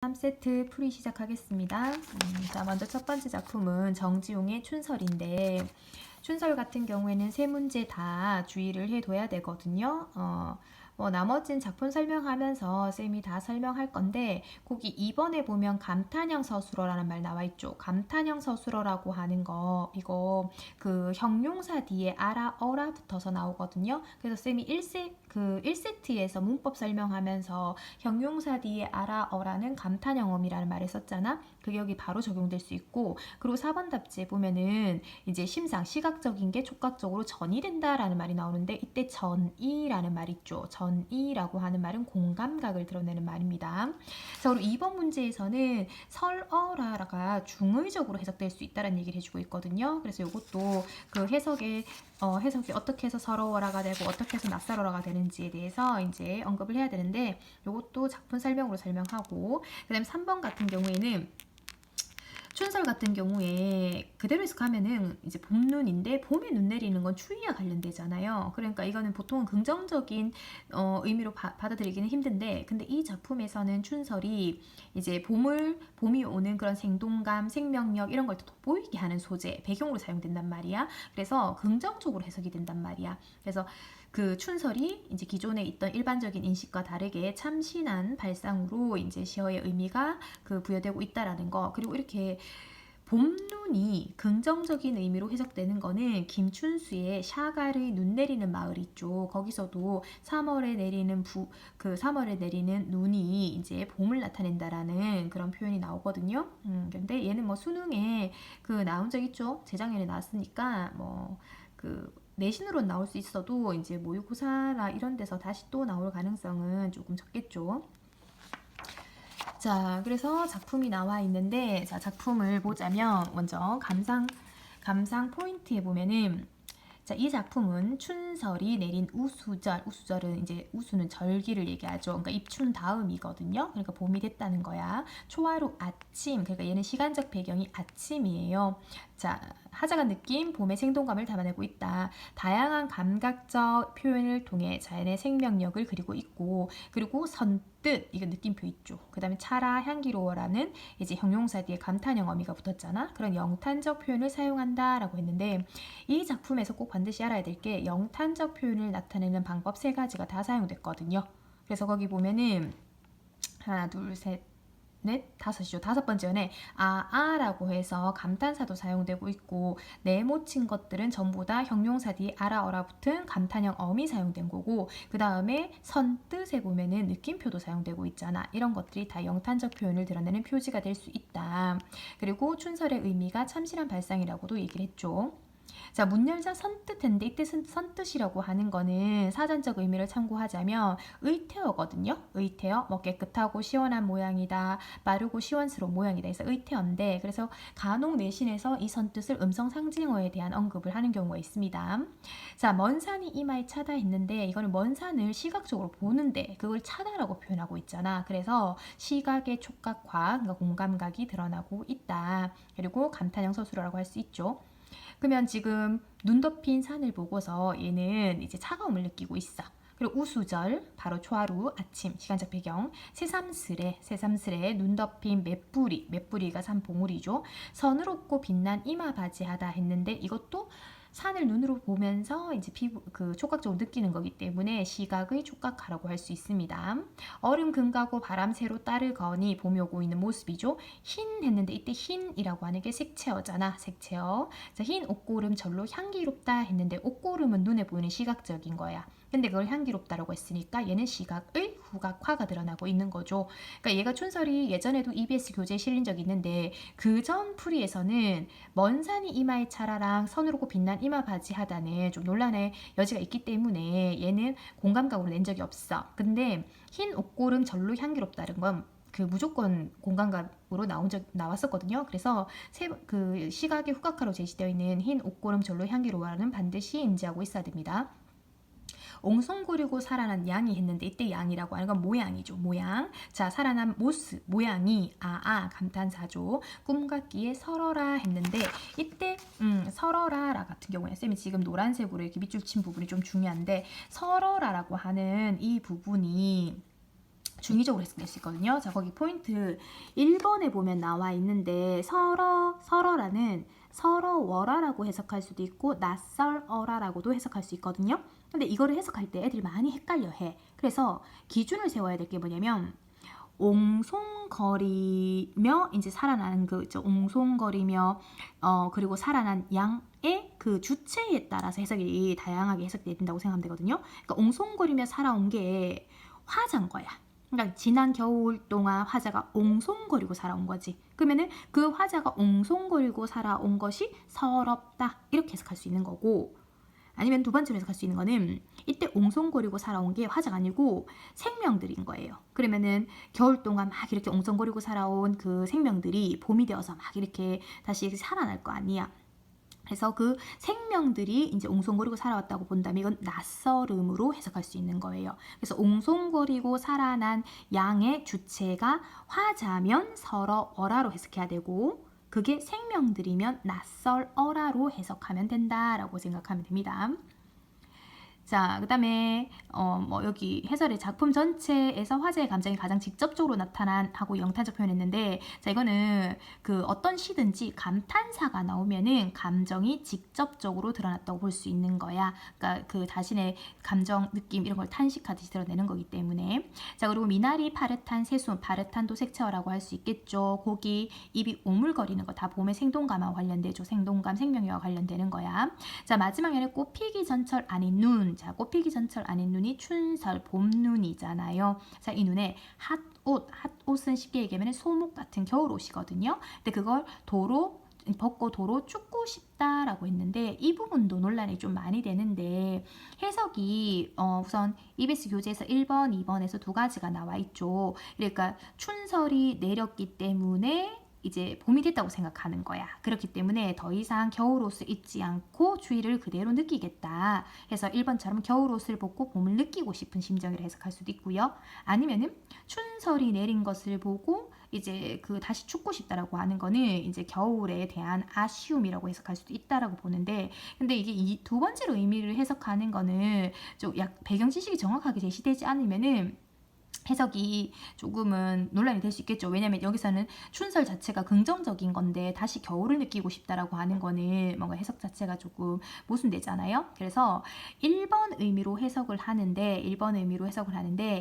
3세트 풀이 시작하겠습니다. 자, 먼저 첫 번째 작품은 정지용의 춘설인데, 춘설 같은 경우에는 세 문제 다 주의를 해둬야 되거든요. 나머진 작품 설명하면서 쌤이 다 설명할 건데, 거기 2번에 보면 감탄형 서술어라는 말 나와 있죠. 감탄형 서술어라고 하는 거, 이거 그 형용사 뒤에 아라, 어라 붙어서 나오거든요. 그래서 쌤이 1세트에서 문법 설명하면서 형용사 뒤에 아라, 어라는 감탄형 어미라는 말을 썼잖아. 그게 여기 바로 적용될 수 있고, 그리고 4번 답지에 보면은 이제 심상, 시각적인 게 촉각적으로 전이 된다라는 말이 나오는데, 이때 전이라는 말 있죠. 전이라고 하는 말은 공감각을 드러내는 말입니다. 그래서 2번 문제에서는 설어라가 중의적으로 해석될 수 있다는 얘기를 해주고 있거든요. 그래서 이것도 그 해석이 어떻게 해서 서러워라가 되고 어떻게 해서 낯설어라가 되는지에 대해서 이제 언급을 해야 되는데, 이것도 작품 설명으로 설명하고, 그 다음에 3번 같은 경우에는 춘설 같은 경우에 그대로 해석하면은 이제 봄눈인데, 봄에 눈 내리는 건 추위와 관련되잖아요. 그러니까 이거는 보통은 긍정적인 의미로 받아들이기는 힘든데, 근데 이 작품에서는 춘설이 이제 봄이 오는 그런 생동감, 생명력 이런 걸 돋보이게 하는 소재, 배경으로 사용된단 말이야. 그래서 긍정적으로 해석이 된단 말이야. 그래서 그 춘설이 이제 기존에 있던 일반적인 인식과 다르게 참신한 발상으로 이제 시어의 의미가 부여되고 있다라는 거. 그리고 이렇게 봄눈이 긍정적인 의미로 해석되는 거는 김춘수의 샤갈의 눈 내리는 마을 있죠. 거기서도 3월에 내리는 눈이 이제 봄을 나타낸다라는 그런 표현이 나오거든요. 근데 얘는 뭐 수능에 나온 적 있죠. 재작년에 나왔으니까 내신으로 나올 수 있어도 이제 모의고사나 이런 데서 다시 또 나올 가능성은 조금 적겠죠. 자, 그래서 작품이 나와 있는데, 자, 작품을 보자면 먼저 감상 포인트에 보면은, 자, 이 작품은 춘설이 내린 우수절은 이제 우수는 절기를 얘기하죠. 그러니까 입춘 다음이거든요. 그러니까 봄이 됐다는 거야. 초하루 아침, 그러니까 얘는 시간적 배경이 아침이에요. 자, 하자가 느낌, 봄의 생동감을 담아내고 있다. 다양한 감각적 표현을 통해 자연의 생명력을 그리고 있고, 그리고 선뜻, 이거 느낌표 있죠. 그 다음에 차라, 향기로워라는 이제 형용사 뒤에 감탄형 어미가 붙었잖아. 그런 영탄적 표현을 사용한다라고 했는데, 이 작품에서 꼭 반드시 알아야 될 게 영탄적 표현을 나타내는 방법 3가지가 다 사용됐거든요. 그래서 거기 보면은 하나, 둘, 셋, 넷, 다섯이죠. 5번째는 아라고 해서 감탄사도 사용되고 있고, 네모친 것들은 전부 다 형용사 뒤에 아라, 어라 붙은 감탄형 어미 사용된 거고, 그 다음에 선뜻에 보면은 느낌표도 사용되고 있잖아. 이런 것들이 다 영탄적 표현을 드러내는 표지가 될 수 있다. 그리고 춘설의 의미가 참신한 발상이라고도 얘기를 했죠. 자, 문 열자 선뜻인데, 이때 선뜻이라고 하는 거는 사전적 의미를 참고하자면 의태어거든요. 의태어, 뭐 깨끗하고 시원한 모양이다, 빠르고 시원스러운 모양이다 해서 의태어인데, 그래서 간혹 내신에서 이 선뜻을 음성 상징어에 대한 언급을 하는 경우가 있습니다. 자, 먼 산이 이마에 차다 했는데, 이거는 먼 산을 시각적으로 보는데 그걸 차다라고 표현하고 있잖아. 그래서 시각의 촉각과 그러니까 공감각이 드러나고 있다. 그리고 감탄형 서술어라고 할 수 있죠. 그러면 지금 눈 덮인 산을 보고서 얘는 이제 차가움을 느끼고 있어. 그리고 우수절, 바로 초하루, 아침, 시간적 배경, 새삼스레 눈 덮인 맷뿌리가 산봉우리죠. 서늘없고 빛난 이마바지하다 했는데, 이것도 산을 눈으로 보면서 이제 촉각적으로 느끼는 거기 때문에 시각의 촉각하라고 할 수 있습니다. 얼음 금가고 바람 새로 따르거니 봄이 오고 있는 모습이죠. 흰 했는데, 이때 흰이라고 하는 게 색채어잖아. 색채어. 자, 흰 옷고름 절로 향기롭다 했는데, 옷고름은 눈에 보이는 시각적인 거야. 근데 그걸 향기롭다라고 했으니까 얘는 시각의 후각화가 드러나고 있는 거죠. 그러니까 얘가 춘설이 예전에도 EBS 교재에 실린 적이 있는데, 그 전 풀이에서는 먼 산이 이마에 차라랑 서늘하고 빛난 이마 바지 하다는 좀 논란의 여지가 있기 때문에 얘는 공감각으로 낸 적이 없어. 근데 흰 옷고름 절로 향기롭다는 건 무조건 공감각으로 나왔었거든요. 그래서 시각의 후각화로 제시되어 있는 흰 옷고름 절로 향기로워는 반드시 인지하고 있어야 됩니다. 옹성거리고 살아난 양이 했는데, 이때 양이라고 하는 건 모양이죠. 모양. 자, 살아난 모습, 모양이 감탄사죠. 꿈과 끼에 설어라 했는데, 이때 설어라 같은 경우에 쌤이 지금 노란색으로 이렇게 밑줄 친 부분이 좀 중요한데, 설어라라고 하는 이 부분이 중의적으로 해석될 수 있거든요. 자, 거기 포인트 1번에 보면 나와 있는데 서러라는 서러워라라고 해석할 수도 있고 낯설어라라고도 해석할 수 있거든요. 근데 이거를 해석할 때 애들이 많이 헷갈려 해. 그래서 기준을 세워야 될 게 뭐냐면 옹송거리며 이제 살아나는 그 옹송거리며 그리고 살아난 양의 그 주체에 따라서 해석이 다양하게 해석된다고 생각하면 되거든요. 그러니까 옹송거리며 살아온 게 화자인 거야. 그러니까 지난 겨울 동안 화자가 옹송거리고 살아온 거지. 그러면은 그 화자가 옹송거리고 살아온 것이 서럽다 이렇게 해석할 수 있는 거고, 아니면 두 번째로 해석할 수 있는 거는 이때 옹송거리고 살아온 게 화자가 아니고 생명들인 거예요. 그러면은 겨울 동안 막 이렇게 옹송거리고 살아온 그 생명들이 봄이 되어서 막 이렇게 다시 살아날 거 아니야. 그래서 그 생명들이 이제 옹송거리고 살아왔다고 본다면 이건 낯설음으로 해석할 수 있는 거예요. 그래서 옹송거리고 살아난 양의 주체가 화자면 서러워라로 해석해야 되고, 그게 생명들이면 낯설어라로 해석하면 된다라고 생각하면 됩니다. 자, 그 다음에 뭐 여기 해설의 작품 전체에서 화제의 감정이 가장 직접적으로 나타난 하고 영탄적 표현했는데, 자, 이거는 그 어떤 시든지 감탄사가 나오면은 감정이 직접적으로 드러났다고 볼 수 있는 거야. 그러니까 그 자신의 감정, 느낌 이런 걸 탄식하듯이 드러내는 거기 때문에. 자, 그리고 미나리, 파릇한, 새순, 파릇한 도색체어라고 할 수 있겠죠. 고기, 입이 오물거리는 거 다 봄의 생동감과 관련되죠. 생동감, 생명력과 관련되는 거야. 자, 마지막에는 꽃피기 전철 아닌 눈. 자, 꽃피기 전철 아닌 눈이 춘설, 봄눈이잖아요. 자, 이 눈에 핫옷은 쉽게 얘기하면 소목 같은 겨울옷이거든요. 근데 그걸 벗고 도로 춥고 싶다라고 했는데, 이 부분도 논란이 좀 많이 되는데, 해석이 우선 EBS 교재에서 1번, 2번에서 두 가지가 나와 있죠. 그러니까 춘설이 내렸기 때문에 이제 봄이 됐다고 생각하는 거야. 그렇기 때문에 더 이상 겨울옷을 입지 않고 추위를 그대로 느끼겠다 해서 1번처럼 겨울옷을 벗고 봄을 느끼고 싶은 심정을 해석할 수도 있고요. 아니면은 춘설이 내린 것을 보고 이제 그 다시 춥고 싶다라고 하는 거는 이제 겨울에 대한 아쉬움이라고 해석할 수도 있다라고 보는데, 근데 이게 이 두 번째로 의미를 해석하는 거는 좀 배경 지식이 정확하게 제시되지 않으면은 해석이 조금은 논란이 될 수 있겠죠. 왜냐면 여기서는 춘설 자체가 긍정적인 건데 다시 겨울을 느끼고 싶다라고 하는 거는 뭔가 해석 자체가 조금 모순되잖아요. 그래서 1번 의미로 해석을 하는데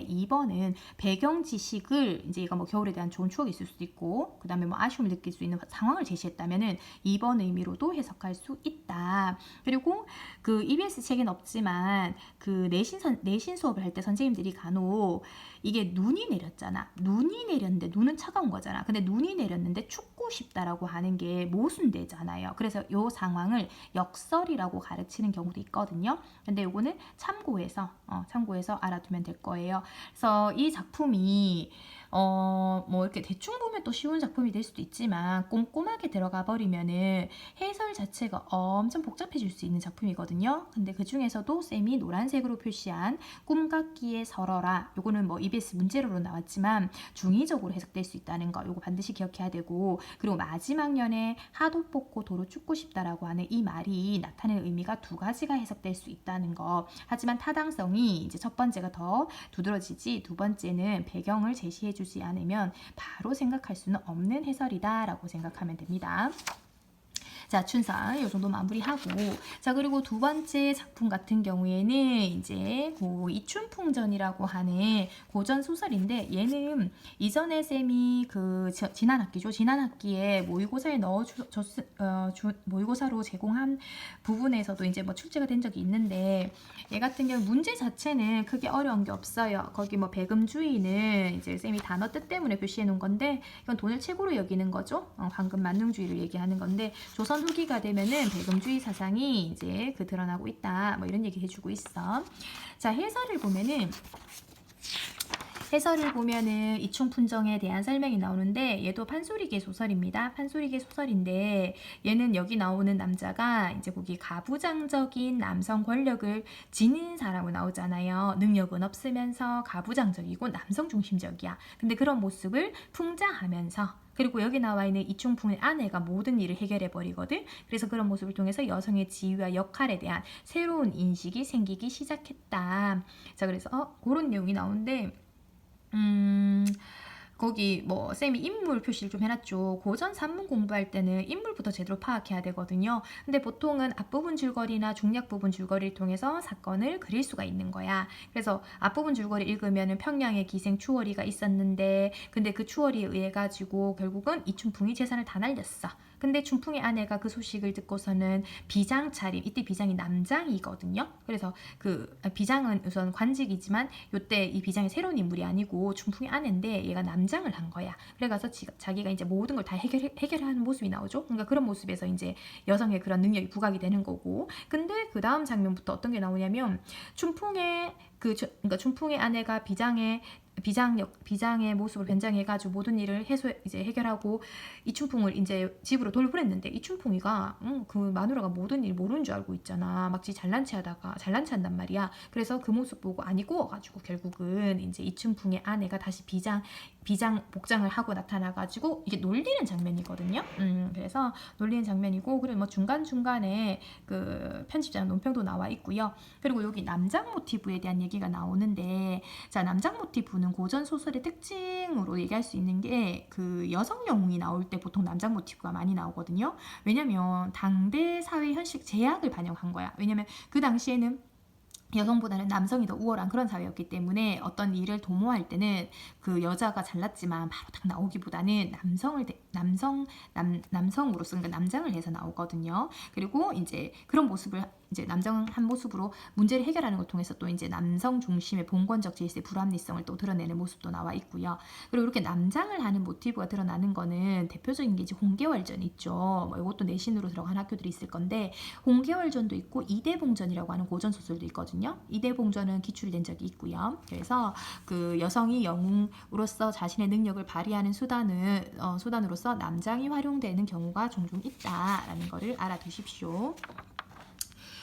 2번은 배경 지식을 이제 이거 뭐 겨울에 대한 좋은 추억이 있을 수도 있고 그 다음에 뭐 아쉬움을 느낄 수 있는 상황을 제시했다면은 2번 의미로도 해석할 수 있다. 그리고 그 EBS 책엔 없지만 그 내신 수업을 할 때 선생님들이 간혹 이게 눈이 내렸잖아. 눈이 내렸는데 눈은 차가운 거잖아. 근데 눈이 내렸는데 춥고 싶다라고 하는 게 모순되잖아요. 그래서 이 상황을 역설이라고 가르치는 경우도 있거든요. 근데 요거는 참고해서 알아두면 될 거예요. 그래서 이 작품이 뭐 이렇게 대충 보면 또 쉬운 작품이 될 수도 있지만 꼼꼼하게 들어가 버리면은 해설 자체가 엄청 복잡해질 수 있는 작품이거든요. 근데 그 중에서도 쌤이 노란색으로 표시한 꿈같기에 설어라, 요거는 뭐 EBS 문제로로 나왔지만 중의적으로 해석될 수 있다는 거, 요거 반드시 기억해야 되고, 그리고 마지막 년에 하도 뽑고 도로 춥고 싶다라고 하는 이 말이 나타내는 의미가 두 가지가 해석될 수 있다는 거. 하지만 타당성이 이제 첫 번째가 더 두드러지지 두 번째는 배경을 제시해 주지 않으면 바로 생각할 수는 없는 해설이다라고 생각하면 됩니다. 자, 춘설 이 정도 마무리하고, 자, 그리고 두 번째 작품 같은 경우에는 이제 이춘풍전이라고 하는 고전 소설인데, 얘는 이전에 쌤이 그 지난 학기에 모의고사에 모의고사로 제공한 부분에서도 이제 뭐 출제가 된 적이 있는데, 얘 같은 경우 문제 자체는 크게 어려운 게 없어요. 거기 뭐 배금주의는 이제 쌤이 단어 뜻 때문에 표시해 놓은 건데, 이건 돈을 최고로 여기는 거죠. 황금 만능주의를 얘기하는 건데, 조선 후기가 되면은 배금주의 사상이 이제 드러나고 있다. 뭐 이런 얘기 해주고 있어. 자, 해설을 보면은 이충푼정에 대한 설명이 나오는데, 얘도 판소리계 소설입니다. 판소리계 소설인데, 얘는 여기 나오는 남자가 이제 거기 가부장적인 남성 권력을 지닌 사람으로 나오잖아요. 능력은 없으면서 가부장적이고 남성 중심적이야. 근데 그런 모습을 풍자하면서, 그리고 여기 나와 있는 이충풍의 아내가 모든 일을 해결해 버리거든. 그래서 그런 모습을 통해서 여성의 지위와 역할에 대한 새로운 인식이 생기기 시작했다. 자, 그래서 그런 내용이 나오는데, 음, 거기 뭐 쌤이 인물 표시를 좀 해놨죠. 고전 산문 공부할 때는 인물부터 제대로 파악해야 되거든요. 근데 보통은 앞부분 줄거리나 중략 부분 줄거리를 통해서 사건을 그릴 수가 있는 거야. 그래서 앞부분 줄거리 읽으면은 평양에 기생 추월이가 있었는데, 근데 그 추월이에 의해 가지고 결국은 이춘풍이 재산을 다 날렸어. 근데 춘풍의 아내가 그 소식을 듣고서는 비장 차림, 이때 비장이 남장이거든요. 그래서 비장은 우선 관직이지만 요때 이 비장이 새로운 인물이 아니고 춘풍의 아내인데 얘가 남장을 한 거야. 그래가서 자기가 이제 모든 걸 다 해결하는 모습이 나오죠. 그러니까 그런 모습에서 이제 여성의 그런 능력이 부각이 되는 거고. 근데 그 다음 장면부터 어떤 게 나오냐면 춘풍의 그러니까 춘풍의 아내가 비장의 모습을 변장해가지고 모든 일을 이제 해결하고 이춘풍을 이제 집으로 돌보냈는데 이춘풍이가 그 마누라가 모든 일 모르는 줄 알고 있잖아. 막 지 잘난 체한단 말이야. 그래서 그 모습 보고 안이 구워가지고 결국은 이제 이춘풍의 아내가 다시 비장 복장을 하고 나타나가지고 이게 놀리는 장면이거든요. 그래서 놀리는 장면이고, 그리고 뭐 중간중간에 그 편집자는 논평도 나와 있고요. 그리고 여기 남장 모티브에 대한 얘기가 나오는데, 자, 남장 모티브는 고전 소설의 특징으로 얘기할 수 있는 게 그 여성 영웅이 나올 때 보통 남장 모티브가 많이 나오거든요. 왜냐면 당대 사회 현실 제약을 반영한 거야. 왜냐면 그 당시에는 여성보다는 남성이 더 우월한 그런 사회였기 때문에 어떤 일을 도모할 때는 그 여자가 잘났지만 바로 딱 나오기보다는 남성으로서, 그러니까 남장을 해서 나오거든요. 그리고 이제 그런 모습을 이제 남성한 모습으로 문제를 해결하는 걸 통해서 또 이제 남성 중심의 봉건적 질서의 불합리성을 또 드러내는 모습도 나와 있고요. 그리고 이렇게 남장을 하는 모티브가 드러나는 거는 대표적인 게 이제 홍계월전 있죠. 뭐 이것도 내신으로 들어간 학교들이 있을 건데, 홍계월전도 있고 이대봉전이라고 하는 고전 소설도 있거든요. 이대봉전은 기출된 적이 있고요. 그래서 그 여성이 영웅으로서 자신의 능력을 발휘하는 수단으로서 남장이 활용되는 경우가 종종 있다라는 거를 알아두십시오.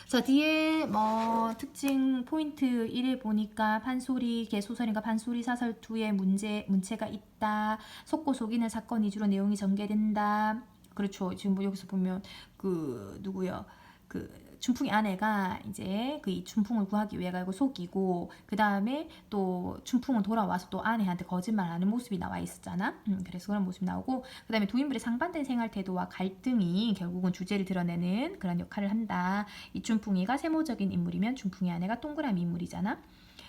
자, 뒤에 뭐 특징 포인트 1에 보니까 판소리, 개소설인가 판소리 사설 2에 문체가 있다. 속고 속이는 사건 위주로 내용이 전개된다. 그렇죠. 지금 뭐 여기서 보면 누구요? 춘풍의 아내가 이제 이 춘풍을 구하기 위해 가지고 속이고, 그 다음에 또 춘풍은 돌아와서 또 아내한테 거짓말하는 모습이 나와 있었잖아. 그래서 그런 모습이 나오고, 그 다음에 두 인물의 상반된 생활 태도와 갈등이 결국은 주제를 드러내는 그런 역할을 한다. 이 춘풍이가 세모적인 인물이면 춘풍의 아내가 동그라미 인물이잖아.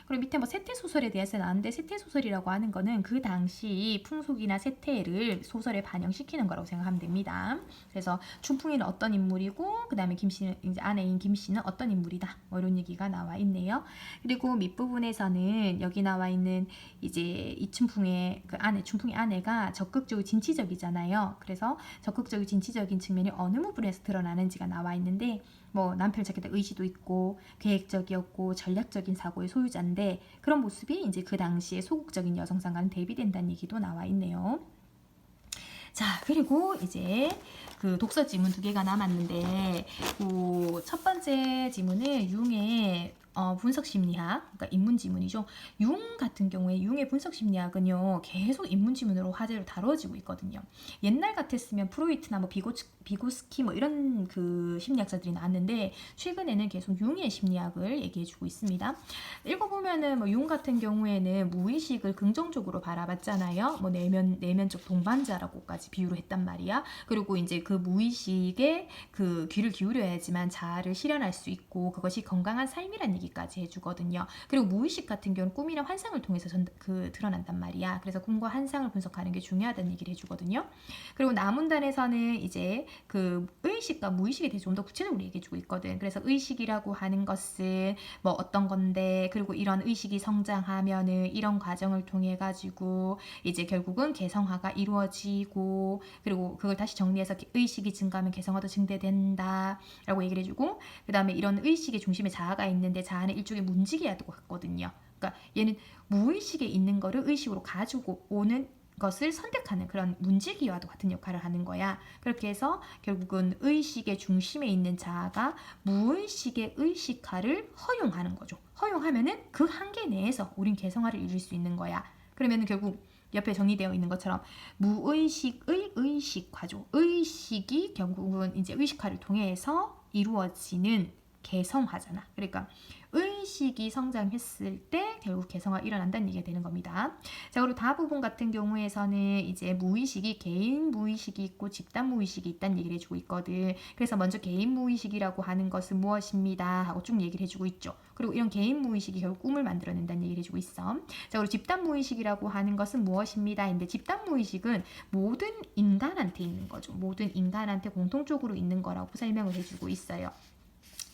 그리고 밑에 뭐 세태 소설에 대해서 나왔는데, 세태 소설이라고 하는 거는 그 당시 풍속이나 세태를 소설에 반영시키는 거라고 생각하면 됩니다. 그래서 춘풍이는 어떤 인물이고, 그 다음에 김씨는, 이제 아내인 김씨는 어떤 인물이다, 뭐 이런 얘기가 나와 있네요. 그리고 밑부분에서는 여기 나와 있는 이제 이춘풍의 춘풍의 아내가 적극적이고 진취적이잖아요. 그래서 적극적이고 진취적인 측면이 어느 부분에서 드러나는지가 나와 있는데, 뭐 남편을 찾겠다 의지도 있고 계획적이었고 전략적인 사고의 소유자인데, 그런 모습이 이제 그 당시에 소극적인 여성상과는 대비된다는 얘기도 나와 있네요. 자, 그리고 이제 그 독서 지문 2개가 남았는데, 첫 번째 지문은 융의 분석 심리학, 그러니까 인문 지문이죠. 융 같은 경우에 융의 분석 심리학은요 계속 인문 지문으로 화제로 다뤄지고 있거든요. 옛날 같았으면 프로이트나 뭐 비고스키 뭐 이런 그 심리학자들이 나왔는데, 최근에는 계속 융의 심리학을 얘기해주고 있습니다. 읽어보면은 뭐 융 같은 경우에는 무의식을 긍정적으로 바라봤잖아요. 뭐 내면적 동반자라고까지 비유를 했단 말이야. 그리고 이제 그 무의식에 그 귀를 기울여야지만 자아를 실현할 수 있고, 그것이 건강한 삶이란 얘기까지 해주거든요. 그리고 무의식 같은 경우는 꿈이나 환상을 통해서 드러난단 말이야. 그래서 꿈과 환상을 분석하는 게 중요하다는 얘기를 해주거든요. 그리고 나문단에서는 이제 그 의식과 무의식에 대해서 좀 더 구체적으로 얘기해주고 있거든. 그래서 의식이라고 하는 것은 뭐 어떤 건데, 그리고 이런 의식이 성장하면은 이런 과정을 통해 가지고 이제 결국은 개성화가 이루어지고, 그리고 그걸 다시 정리해서 의식이 증가하면 개성화도 증대된다 라고 얘기를 해주고, 그 다음에 이런 의식의 중심에 자아가 있는데 자아는 일종의 문지기와도 같거든요. 그러니까 얘는 무의식에 있는 거를 의식으로 가지고 오는 것을 선택하는 그런 문지기와도 같은 역할을 하는 거야. 그렇게 해서 결국은 의식의 중심에 있는 자아가 무의식의 의식화를 허용하는 거죠. 허용하면은 그 한계 내에서 우린 개성화를 이룰 수 있는 거야. 그러면은 결국 옆에 정리되어 있는 것처럼 무의식의 의식화죠. 의식이 결국은 이제 의식화를 통해서 이루어지는 개성화잖아. 그러니까 의식이 성장했을 때 결국 개성화가 일어난다는 얘기가 되는 겁니다. 자, 그리고 다 부분 같은 경우에서는 이제 무의식이 개인 무의식이 있고 집단 무의식이 있다는 얘기를 해주고 있거든. 그래서 먼저 개인 무의식이라고 하는 것은 무엇입니다 하고 쭉 얘기를 해주고 있죠. 그리고 이런 개인 무의식이 결국 꿈을 만들어낸다는 얘기를 해주고 있어. 자, 그리고 집단 무의식이라고 하는 것은 무엇입니다 했는데, 집단 무의식은 모든 인간한테 있는 거죠. 모든 인간한테 공통적으로 있는 거라고 설명을 해주고 있어요.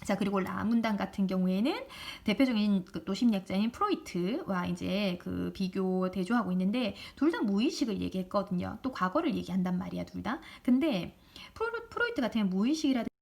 자, 그리고 라 문단 같은 경우에는 대표적인 또 심리학자인 프로이트와 이제 그 비교 대조하고 있는데, 둘 다 무의식을 얘기했거든요. 또 과거를 얘기한단 말이야, 둘 다. 근데 프로이트 같은 경우는 무의식이라든지